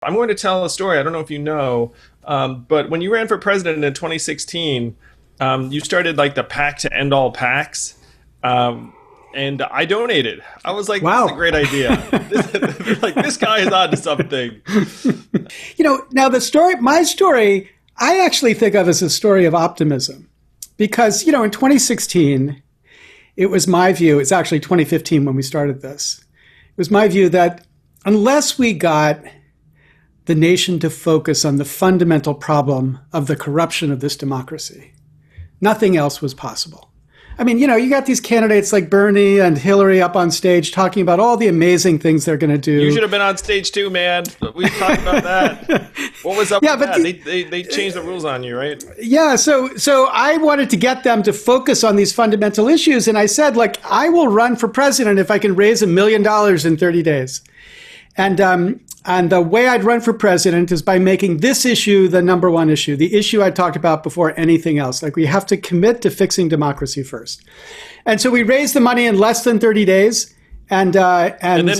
I'm going to tell a story. I don't know if you know, but when you ran for president in 2016, you started like the PAC to end all PACs. And I donated. I was like, this is a Wow. great idea. Like, this guy is onto something. Now my story, I actually think of as a story of optimism because, in 2016, it was my view, it's actually 2015 when we started this. It was my view that unless we got the nation to focus on the fundamental problem of the corruption of this democracy, nothing else was possible. I mean, you got these candidates like Bernie and Hillary up on stage talking about all the amazing things they're going to do. You should have been on stage too, man. We talked about that. What was up with that? They changed the rules on you, right? Yeah, so I wanted to get them to focus on these fundamental issues, and I said, I will run for president if I can raise $1 million in 30 days. And the way I'd run for president is by making this issue the number one issue, the issue I talked about before anything else. Like, we have to commit to fixing democracy first. And so we raised the money in less than 30 days. And then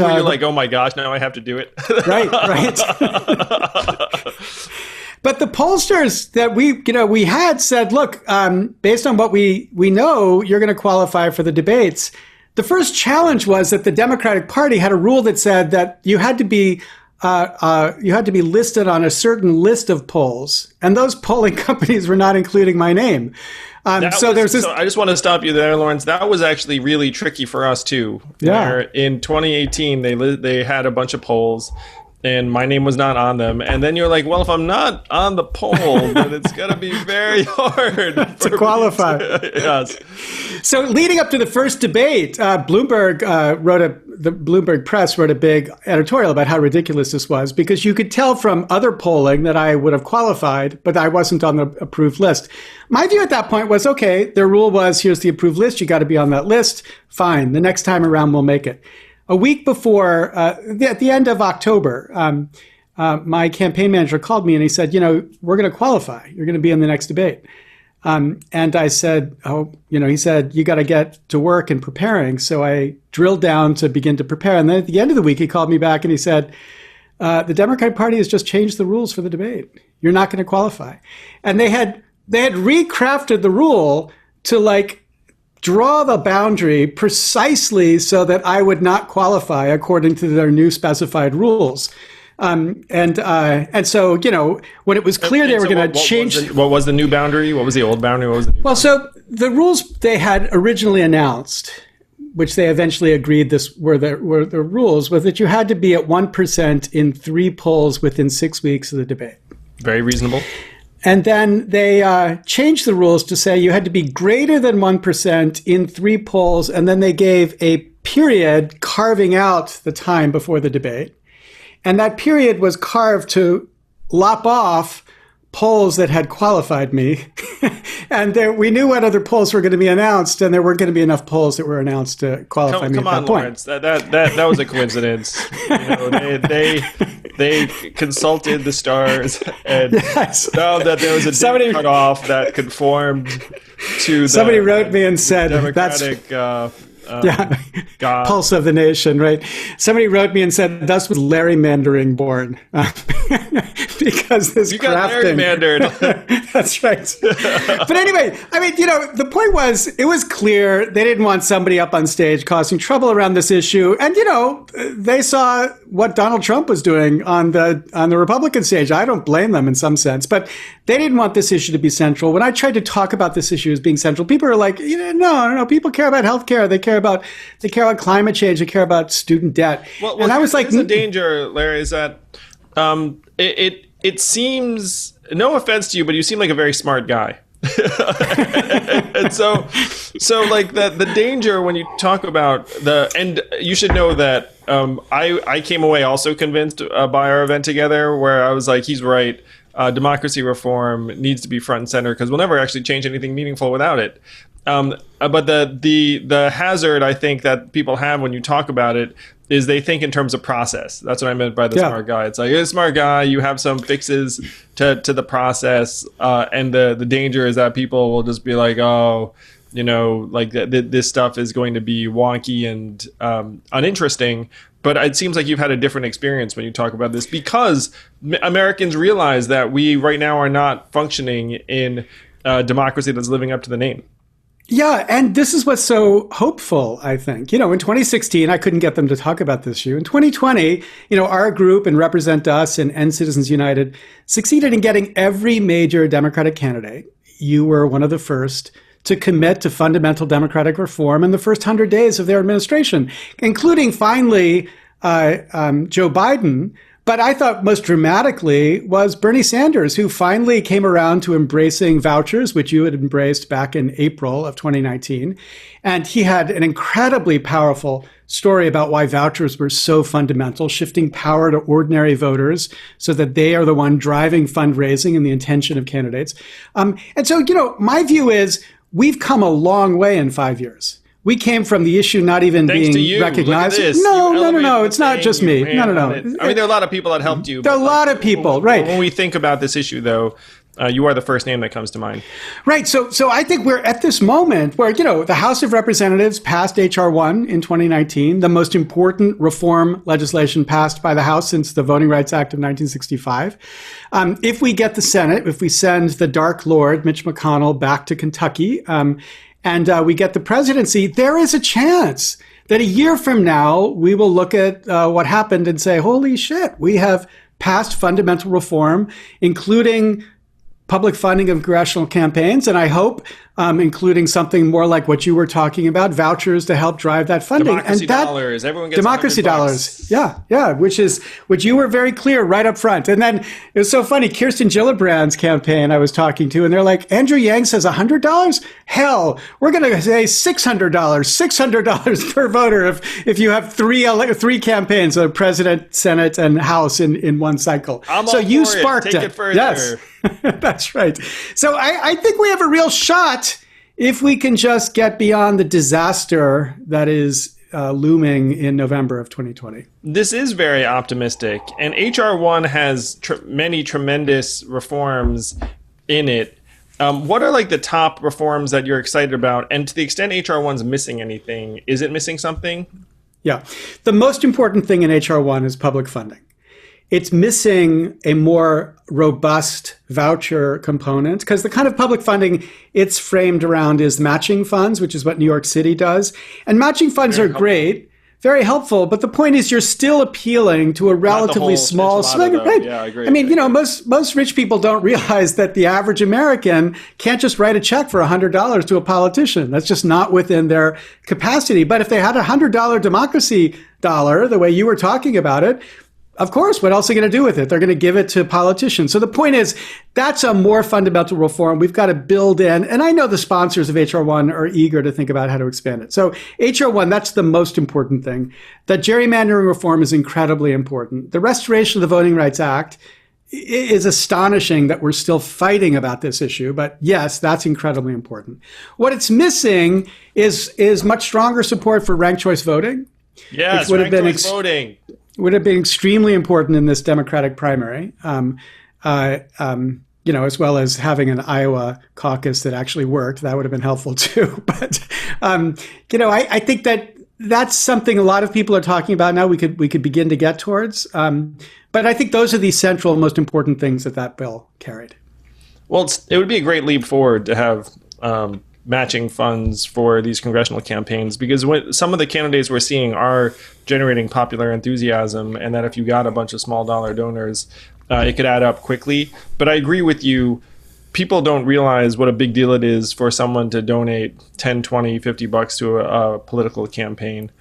were you like, oh my gosh, now I have to do it? Right. But the pollsters that we had said, look, based on what we know, you're going to qualify for the debates. The first challenge was that the Democratic Party had a rule that said that you had to be listed on a certain list of polls, and those polling companies were not including my name. So I just want to stop you there, Lawrence. That was actually really tricky for us too. Yeah. In 2018, they had a bunch of polls, and my name was not on them. And then you're like, well, if I'm not on the poll, then it's going to be very hard to qualify. Yes. So leading up to the first debate, the Bloomberg Press wrote a big editorial about how ridiculous this was, because you could tell from other polling that I would have qualified, but I wasn't on the approved list. My view at that point was, okay, their rule was, here's the approved list. You got to be on that list. Fine. The next time around, we'll make it. A week before, at the end of October, my campaign manager called me and he said, we're going to qualify. You're going to be in the next debate. And I said, he said, you got to get to work and preparing. So I drilled down to begin to prepare. And then at the end of the week, he called me back and he said, the Democratic Party has just changed the rules for the debate. You're not going to qualify. And they had recrafted the rule to draw the boundary precisely so that I would not qualify according to their new specified rules. And so, when it was clear they were going to change. What was the new boundary? What was the old boundary? What was the new boundary? So the rules they had originally announced, which they eventually agreed were the rules, was that you had to be at 1% in 3 polls within 6 weeks of the debate. Very reasonable. And then they changed the rules to say you had to be greater than 1% in 3 polls, and then they gave a period carving out the time before the debate. And that period was carved to lop off polls that had qualified me. And we knew what other polls were going to be announced, and there weren't going to be enough polls that were announced to qualify me at that point. Lawrence. That was a coincidence. They consulted the stars and found that there was a date cutoff that conformed to the somebody wrote me and said Democratic pulse of the nation, right? Somebody wrote me and said, thus was Gerrymandering born. Because this you got gerrymandered. That's right. But anyway, the point was, it was clear they didn't want somebody up on stage causing trouble around this issue. And, they saw what Donald Trump was doing on the Republican stage. I don't blame them in some sense, but they didn't want this issue to be central. When I tried to talk about this issue as being central, people are like, no, people care about healthcare. They care about climate change. They care about student debt. Well, and I was like, the danger, Larry, is that it seems, no offense to you, but you seem like a very smart guy. and so the danger when you talk about and you should know that I came away also convinced by our event together, where I was like, he's right. Democracy reform needs to be front and center because we'll never actually change anything meaningful without it. But the hazard I think that people have when you talk about it is they think in terms of process. That's what I meant by the smart guy. It's like, you're a smart guy, you have some fixes to the process, and the danger is that people will just be like, oh, this stuff is going to be wonky and uninteresting. But it seems like you've had a different experience when you talk about this, because Americans realize that we right now are not functioning in a democracy that's living up to the name. Yeah, and this is what's so hopeful, I think. In 2016, I couldn't get them to talk about this issue. In 2020, our group and Represent Us and End Citizens United succeeded in getting every major Democratic candidate. You were one of the first to commit to fundamental democratic reform in the first 100 days of their administration, including finally Joe Biden. But I thought most dramatically was Bernie Sanders, who finally came around to embracing vouchers, which you had embraced back in April of 2019. And he had an incredibly powerful story about why vouchers were so fundamental, shifting power to ordinary voters so that they are the one driving fundraising and the intention of candidates. And so, my view is we've come a long way in 5 years. We came from the issue not even Thanks being recognized. No. It's not just me. No. I mean, there are a lot of people that helped you. There are a lot of people, right? When we think about this issue, though, you are the first name that comes to mind. Right. So I think we're at this moment where, the House of Representatives passed H.R. 1 in 2019, the most important reform legislation passed by the House since the Voting Rights Act of 1965. If we get the Senate, if we send the Dark Lord, Mitch McConnell, back to Kentucky, and we get the presidency, there is a chance that a year from now, we will look at what happened and say, holy shit, we have passed fundamental reform, including public funding of congressional campaigns, and I hope including something more like what you were talking about, vouchers to help drive that funding. Democracy dollars. Everyone gets democracy dollars. Yeah. Which you were very clear right up front. And then it was so funny. Kirsten Gillibrand's campaign I was talking to, and they're like, Andrew Yang says $100? Hell, we're going to say $600 per voter if you have three campaigns, so president, Senate, and House in one cycle. So you sparked it. Take it further. Yes. That's right. So I think we have a real shot if we can just get beyond the disaster that is looming in November of 2020. This is very optimistic. And H.R. 1 has many tremendous reforms in it. What are the top reforms that you're excited about? And to the extent H.R. 1's missing anything, is it missing something? Yeah. The most important thing in H.R. 1 is public funding. It's missing a more robust voucher component because the kind of public funding it's framed around is matching funds, which is what New York City does. And matching funds are great, very helpful. But the point is you're still appealing to a relatively small segment. Right? Yeah, I agree. I mean, most rich people don't realize that the average American can't just write a check for $100 to a politician. That's just not within their capacity. But if they had a $100 democracy dollar, the way you were talking about it, of course, what else are they going to do with it? They're going to give it to politicians. So the point is, that's a more fundamental reform we've got to build in. And I know the sponsors of H.R. 1 are eager to think about how to expand it. So H.R. 1, that's the most important thing. That gerrymandering reform is incredibly important. The restoration of the Voting Rights Act is astonishing that we're still fighting about this issue. But yes, that's incredibly important. What it's missing is much stronger support for ranked choice voting. Yes, ranked choice voting. Would have been extremely important in this Democratic primary, as well as having an Iowa caucus that actually worked. That would have been helpful too. But, I think that's something a lot of people are talking about now. We could begin to get towards. But I think those are the central, most important things that bill carried. Well, it would be a great leap forward to have matching funds for these congressional campaigns, because some of the candidates we're seeing are generating popular enthusiasm, and that if you got a bunch of small dollar donors, it could add up quickly. But I agree with you. People don't realize what a big deal it is for someone to donate 10, 20, $50 to a political campaign.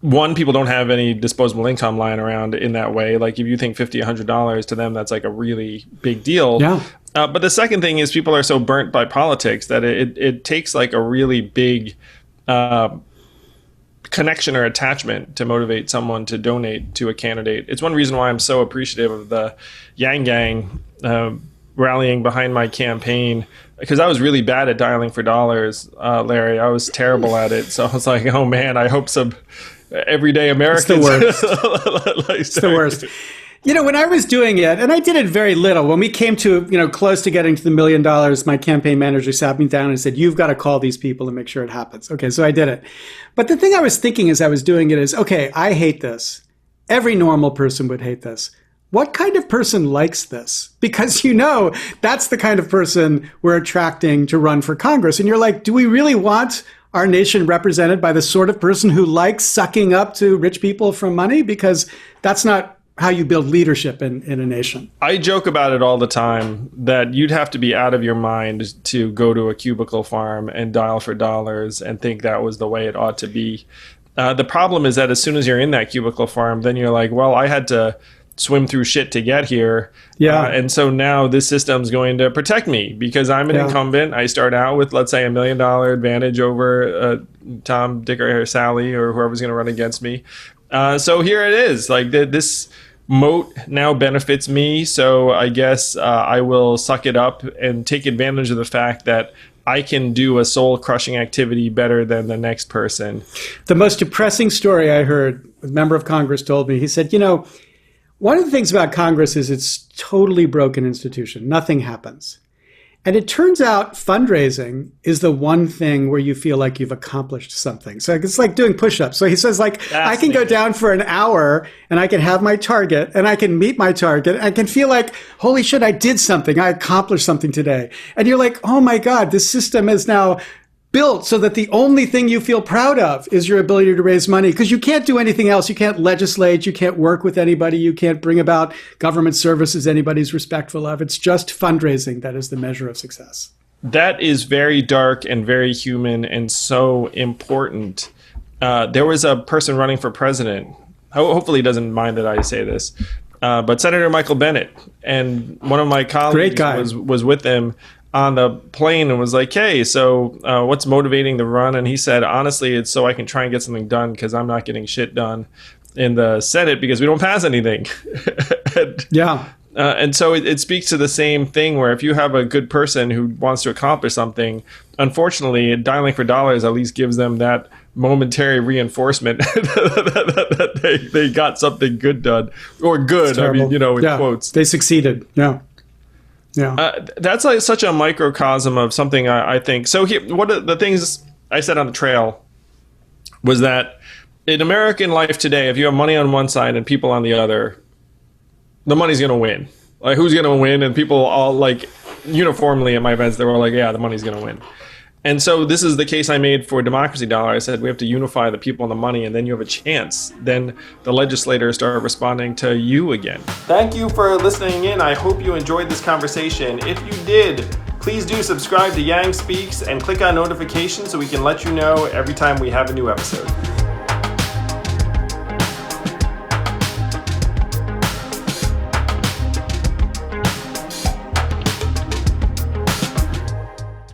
One, people don't have any disposable income lying around in that way. Like if you think $50, $100 to them, that's like a really big deal. Yeah. But the second thing is people are so burnt by politics that it takes like a really big connection or attachment to motivate someone to donate to a candidate. It's one reason why I'm so appreciative of the Yang Gang rallying behind my campaign, because I was really bad at dialing for dollars, Larry. I was terrible at it. So I was like, oh man, I hope some everyday Americans. It's the worst. It's the worst. When I was doing it, and I did it very little, when we came to, close to getting to the $1 million, my campaign manager sat me down and said, you've got to call these people and make sure it happens. Okay, so I did it. But the thing I was thinking as I was doing it is, okay, I hate this. Every normal person would hate this. What kind of person likes this? Because that's the kind of person we're attracting to run for Congress. And you're like, do we really want our nation represented by the sort of person who likes sucking up to rich people for money? Because that's not how you build leadership in a nation. I joke about it all the time that you'd have to be out of your mind to go to a cubicle farm and dial for dollars and think that was the way it ought to be. The problem is that as soon as you're in that cubicle farm, then you're like, well, I had to swim through shit to get here. Yeah. And so now this system's going to protect me because I'm an incumbent. I start out with, let's say, $1 million advantage over Tom, Dick, or Sally, or whoever's going to run against me. So here it is. Like this moat now benefits me. So I guess I will suck it up and take advantage of the fact that I can do a soul-crushing activity better than the next person. The most depressing story I heard, a member of Congress told me, he said, one of the things about Congress is it's totally broken institution. Nothing happens. And it turns out fundraising is the one thing where you feel like you've accomplished something. So it's like doing push-ups. So he says, I can go down for an hour and I can have my target and I can meet my target. I can feel like, holy shit, I did something. I accomplished something today. And you're like, oh my God, this system is now built so that the only thing you feel proud of is your ability to raise money, because you can't do anything else. You can't legislate. You can't work with anybody. You can't bring about government services anybody's respectful of. It's just fundraising that is the measure of success. That is very dark and very human and so important. There was a person running for president. Hopefully he doesn't mind that I say this. But Senator Michael Bennet, and one of my colleagues was with him on the plane and was like, hey, so what's motivating the run? And he said, honestly, it's so I can try and get something done because I'm not getting shit done in the Senate because we don't pass anything. And so it speaks to the same thing where if you have a good person who wants to accomplish something, unfortunately, dialing for dollars at least gives them that momentary reinforcement that they got something good done, or good, I mean, in quotes. They succeeded. That's like such a microcosm of something I think. So here, one of the things I said on the trail was that in American life today, if you have money on one side and people on the other, the money's going to win. Like, who's going to win? And people all, like, uniformly at my events, they were like, yeah, the money's going to win. And so this is the case I made for Democracy Dollar. I said we have to unify the people and the money, and then you have a chance. Then the legislators start responding to you again. Thank you for listening in. I hope you enjoyed this conversation. If you did, please do subscribe to Yang Speaks and click on notifications so we can let you know every time we have a new episode.